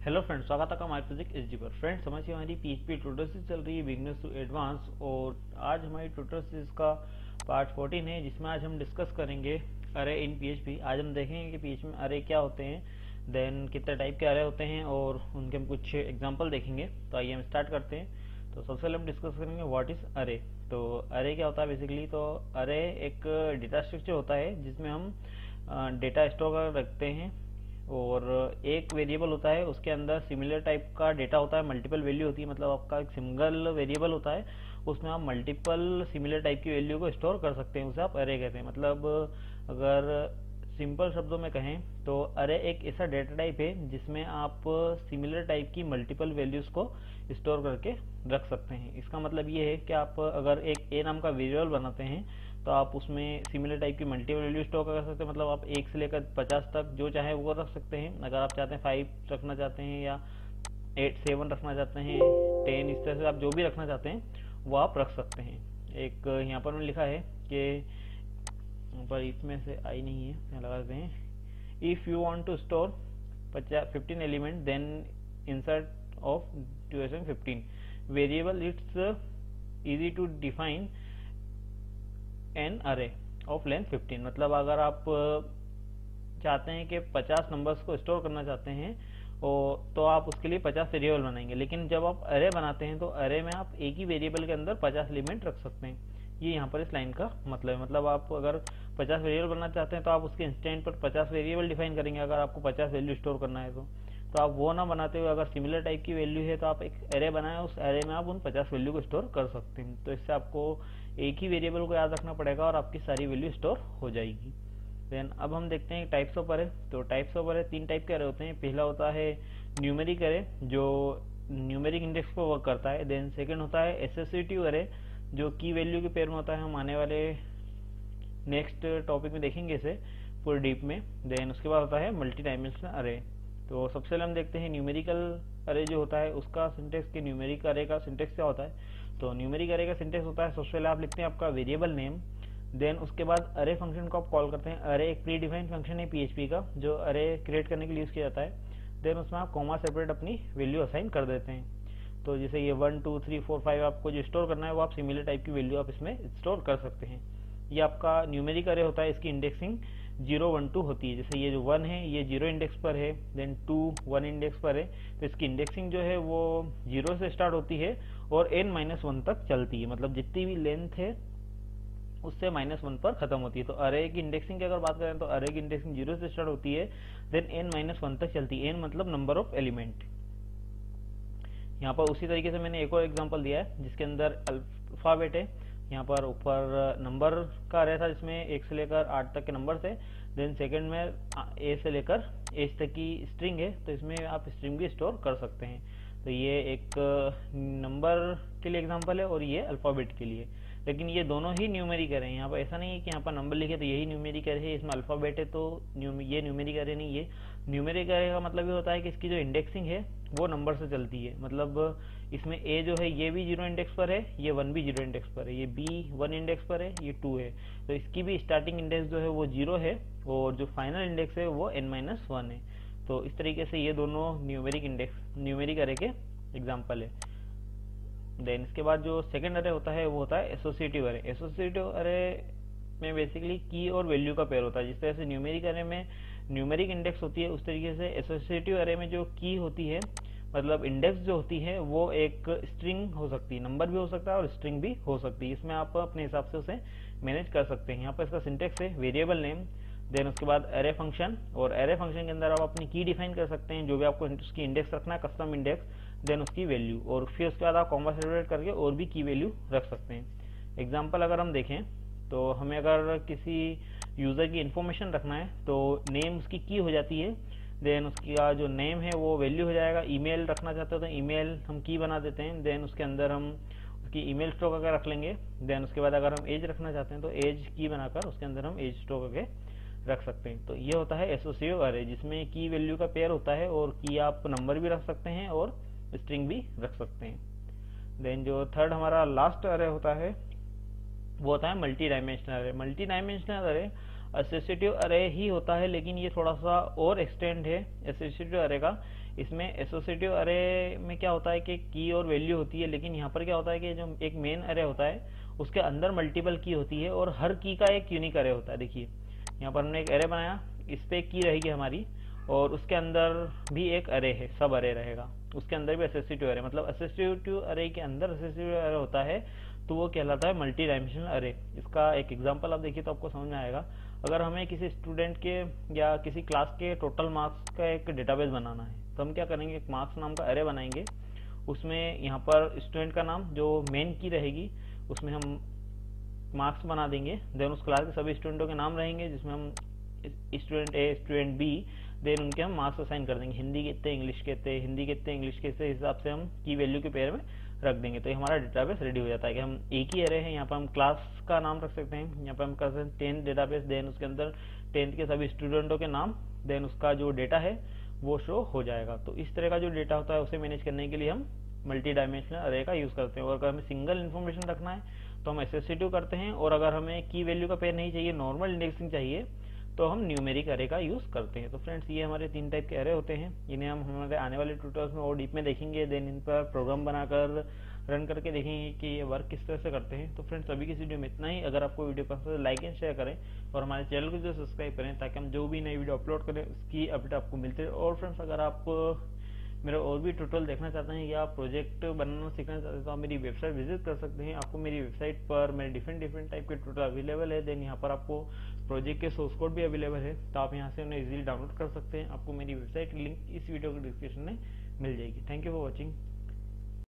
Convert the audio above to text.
Hello friends, स्वागत है आपका माय फिजिक्स एचडी पर। फ्रेंड्स, हमारी पीएचपी ट्यूटर सीरीज चल रही है बिगिनर्स टू एडवांस, और आज हमारी ट्यूटर सीरीज का पार्ट 14 है, जिसमें आज हम डिस्कस करेंगे अरे इन पीएचपी। आज हम देखेंगे कि पीएचपी में अरे क्या होते हैं, देन कितने टाइप के अरे होते हैं, और उनके हम कुछ एग्जांपल देखेंगे। तो आइए हम स्टार्ट करते हैं। तो सबसे पहले हम डिस्कस करेंगे व्हाट इज अरे। तो अरे क्या होता है बेसिकली। तो अरे एक डेटा स्ट्रक्चर होता है जिसमें हम डेटा स्टोर कर रखते हैं, और एक वेरिएबल होता है, उसके अंदर सिमिलर टाइप का डेटा होता है, मल्टीपल वैल्यू होती है। मतलब आपका एक सिंगल वेरिएबल होता है, उसमें आप मल्टीपल सिमिलर टाइप की वैल्यू को स्टोर कर सकते हैं, उसे आप अरे कहते हैं। मतलब अगर सिंपल शब्दों में कहें तो अरे एक ऐसा डेटा टाइप है जिसमें आप सिमिलर टाइप की मल्टीपल वैल्यूज को स्टोर करके रख सकते हैं। इसका मतलब ये है कि आप अगर एक ए नाम का वेरिएबल बनाते हैं तो आप उसमें सिमिलर टाइप की मल्टीपल वैल्यू स्टोर कर सकते हैं। मतलब आप 1 से लेकर 50 तक जो चाहे वो रख सकते हैं। अगर आप चाहते हैं 5 रखना चाहते हैं, या 8 7 रखना चाहते हैं, 10, इस तरह से आप जो भी रखना चाहते हैं वो आप रख सकते हैं। एक यहाँ पर मैंने लिखा है कि पर इसमें से आई नहीं है, यहाँ लगा देते हैं। If you want to store 15 element then insert of duration 15 variable, it's easy to define an array of length 15। मतलब अगर आप चाहते हैं कि 50 नंबर्स को स्टोर करना चाहते हैं तो आप उसके लिए 50 वेरिएबल बनाएंगे। लेकिन जब आप अरे बनाते हैं तो अरे में आप एक ही वेरिएबल के अंदर 50 एलिमेंट रख सकते हैं। ये यहाँ पर इस लाइन का मतलब है। मतलब आप अगर 50 वेरिएबल बनाना चाहते हैं तो आप उसके इंस्टेंट पर 50 वेरिएबल डिफाइन करेंगे, अगर आपको 50 वैल्यू स्टोर करना है तो आप वो ना बनाते हुए अगर सिमिलर टाइप की वैल्यू है तो आप एक एरे बनाए, उस एरे में आप उन 50 वैल्यू को स्टोर कर सकते हैं। तो इससे आपको एक ही वेरिएबल को याद रखना पड़ेगा और आपकी सारी वैल्यू स्टोर हो जाएगी। देन अब हम देखते हैं टाइप्स ऑफ अरे। तो टाइप्स ऑफ अरे 3 टाइप के अरे होते हैं। पहला होता है न्यूमेरिक अरे, जो न्यूमेरिक इंडेक्स पर वर्क करता है। देन सेकेंड होता है एसोसिएटिव अरे, जो की वैल्यू के पेयर में होता है। हम आने वाले नेक्स्ट टॉपिक में देखेंगे इसे पूरे डीप में। देन उसके बाद होता है मल्टी डायमेंशनल अरे। तो सबसे पहले हम देखते हैं न्यूमेरिकल अरे जो होता है उसका सिंटेक्स के न्यूमेरिक अरे का सिंटेक्स क्या होता है। तो न्यूमेरिक अरे का सिंटेक्स होता है, सबसे पहले आप लिखते हैं आपका वेरिएबल नेम, देन उसके बाद अरे फंक्शन को आप कॉल करते हैं। अरे एक प्री डिफाइंड फंक्शन है पीएचपी का जो अरे क्रिएट करने के लिए यूज किया जाता है। देन उसमें आप कॉमा सेपरेट अपनी वैल्यू असाइन कर देते हैं। तो जैसे ये 1 2 3 4 5 आपको जो स्टोर करना है वो आप सिमिलर टाइप की वैल्यू आप इसमें स्टोर कर सकते हैं। ये आपका न्यूमेरिक अरे होता है। इसकी इंडेक्सिंग 0 1 2 होती है। जैसे ये जो 1 है ये 0 इंडेक्स पर है, देन 2 1 इंडेक्स पर है, तो इसकी इंडेक्सिंग जो है वो 0 से स्टार्ट होती है और n-1 तक चलती है। मतलब जितनी भी लेंथ है उससे -1 पर खत्म होती है। तो अरे की इंडेक्सिंग की अगर बात करें तो अरे की इंडेक्सिंग 0 से स्टार्ट होती है, देन n-1 तक चलती है। n मतलब नंबर ऑफ एलिमेंट। यहाँ पर उसी तरीके से मैंने एक और एग्जांपल दिया है जिसके अंदर अल्फाबेट है। यहाँ पर ऊपर नंबर का अरे था जिसमें 1 से लेकर 8 तक के नंबर थे। देन सेकंड में ए से लेकर एच तक की स्ट्रिंग है, तो इसमें आप स्ट्रिंग भी स्टोर कर सकते हैं। तो ये एक नंबर के लिए एग्जांपल है और ये अल्फाबेट के लिए। लेकिन ये दोनों ही न्यूमेरिक अरे हैं। यहाँ पर ऐसा नहीं है कि यहाँ पर नंबर लिखे तो यही न्यूमेरिक अरे है, इसमें अल्फाबेट है तो ये न्यूमेरिक अरे नहीं। ये न्यूमेरिक अरे का मतलब ये होता है कि इसकी जो इंडेक्सिंग है वो नंबर से चलती है। मतलब इसमें ए जो है ये भी 0 इंडेक्स पर है, ये 1 भी 0 इंडेक्स पर है, ये बी 1 इंडेक्स पर है, ये 2 है। तो इसकी भी स्टार्टिंग इंडेक्स जो है वो 0 है और जो फाइनल इंडेक्स है वो n-1 है। तो इस तरीके से ये दोनों न्यूमेरिक अरे के एग्जाम्पल है। देन इसके बाद जो सेकेंड अरे होता है वो होता है एसोसिएटिव अरे। एसोसिएटिव अरे में बेसिकली की और वैल्यू का पेयर होता है। जिस तरह से न्यूमेरिक अरे में न्यूमेरिक इंडेक्स होती है, उस तरीके से एसोसिएटिव अरे में जो की होती है, मतलब इंडेक्स जो होती है, वो एक स्ट्रिंग हो सकती है, नंबर भी हो सकता है और स्ट्रिंग भी हो सकती है। इसमें आप अपने हिसाब से उसे मैनेज कर सकते हैं। यहाँ पर इसका सिंटेक्स है वेरिएबल नेम, देन उसके बाद अरे फंक्शन, और अरे फंक्शन के अंदर आप अपनी की डिफाइन कर सकते हैं, जो भी आपको उसकी इंडेक्स रखना है, कस्टम इंडेक्स, देन उसकी वैल्यू, और फिर उसके बाद आप कॉमा सेपरेट करके और भी की वैल्यू रख सकते हैं। एग्जाम्पल अगर हम देखें तो हमें अगर किसी यूजर की इंफॉर्मेशन रखना है तो नेम उसकी की हो जाती है, देन उसका जो नेम है वो वैल्यू हो जाएगा। ईमेल रखना चाहते हो तो ईमेल हम की बना देते हैं, देन उसके अंदर हम उसकी ईमेल स्टोर करके रख लेंगे। देन उसके बाद अगर हम एज रखना चाहते हैं तो एज की बनाकर उसके अंदर हम एज स्टोर करके रख सकते हैं। तो ये होता है एसोसिएटिव अरे, जिसमें की वैल्यू का पेयर होता है और की आप नंबर भी रख सकते हैं और स्ट्रिंग भी रख सकते हैं। देन जो थर्ड हमारा लास्ट अरे होता है वो होता है मल्टी डायमेंशनल अरे। मल्टी डायमेंशनल अरे एसोसिएटिव अरे ही होता है, लेकिन ये थोड़ा सा और एक्सटेंड है एसोसिएटिव अरे का। इसमें एसोसिएटिव अरे में क्या होता है कि की और वैल्यू होती है, लेकिन यहाँ पर क्या होता है कि जो एक मेन अरे होता है उसके अंदर मल्टीपल की होती है और हर की का एक यूनिक अरे होता है। देखिए यहाँ पर हमने एक अरे बनाया, इस पे एक की रहेगी हमारी और उसके अंदर भी एक अरे है, सब अरे रहेगा, उसके अंदर भी एसोसिएटिव अरे, मतलब एसोसिएटिव अरे के अंदर एसोसिएटिव अरे होता है तो वो कहलाता है मल्टी डायमेंशनल अरे। इसका एक एग्जांपल आप देखिए तो आपको समझ में आएगा। अगर हमें किसी स्टूडेंट के या किसी क्लास के टोटल मार्क्स का एक डेटाबेस बनाना है तो हम क्या करेंगे, एक मार्क्स नाम का अरे बनाएंगे। उसमें यहाँ पर स्टूडेंट का नाम जो मेन की रहेगी उसमें हम मार्क्स बना देंगे, देन उस क्लास के सभी स्टूडेंटों के नाम रहेंगे जिसमें हम student A student B, then उनके हम मार्क्स असाइन कर देंगे, हिंदी कितने इंग्लिश कितने, हिंदी कितने इंग्लिश कितने, हिसाब से हम की वैल्यू के पेयर में रख देंगे। तो ये हमारा डेटाबेस रेडी हो जाता है कि हम एक ही अरे है, यहाँ पर हम क्लास का नाम रख सकते हैं, यहाँ पर हम कर सकते हैं 10th डेटाबेस, देन उसके अंदर 10th के सभी स्टूडेंटों के नाम, देन उसका जो डेटा है वो शो हो जाएगा। तो इस तरह का जो डेटा होता है उसे मैनेज करने के लिए हम मल्टी डायमेंशनल अरे का यूज करते हैं। और अगर हमें सिंगल इन्फॉर्मेशन रखना है तो हम एसोसिएटिव करते हैं, और अगर हमें की वैल्यू का पेयर नहीं चाहिए, नॉर्मल इंडेक्सिंग चाहिए, तो हम न्यूमेरिक अरे का यूज करते हैं। तो फ्रेंड्स ये हमारे 3 टाइप के अरे होते हैं, इन्हें हम हमारे आने वाले ट्यूटोरियल्स में और डीप में देखेंगे, देन इन पर प्रोग्राम बनाकर रन करके देखेंगे कि ये वर्क किस तरह से करते हैं। तो फ्रेंड्स अभी की वीडियो में इतना ही। अगर आपको वीडियो पसंद है लाइक एंड शेयर करें और हमारे चैनल को जो सब्सक्राइब करें ताकि हम जो भी नई वीडियो अपलोड करें उसकी अपडेट आपको मिलती रहे। और फ्रेंड्स अगर आप मेरा और भी ट्यूटोरियल देखना चाहते हैं या प्रोजेक्ट बनाना सीखना चाहते हैं तो आप मेरी वेबसाइट विजिट कर सकते हैं। आपको मेरी वेबसाइट पर मेरे डिफरेंट टाइप के ट्यूटोरियल अवेलेबल है, देन यहाँ पर आपको प्रोजेक्ट के सोर्स कोड भी अवेलेबल है, तो आप यहाँ से उन्हें इजीली डाउनलोड कर सकते हैं। आपको मेरी वेबसाइट लिंक इस वीडियो के डिस्क्रिप्शन में मिल जाएगी। Thank you for watching.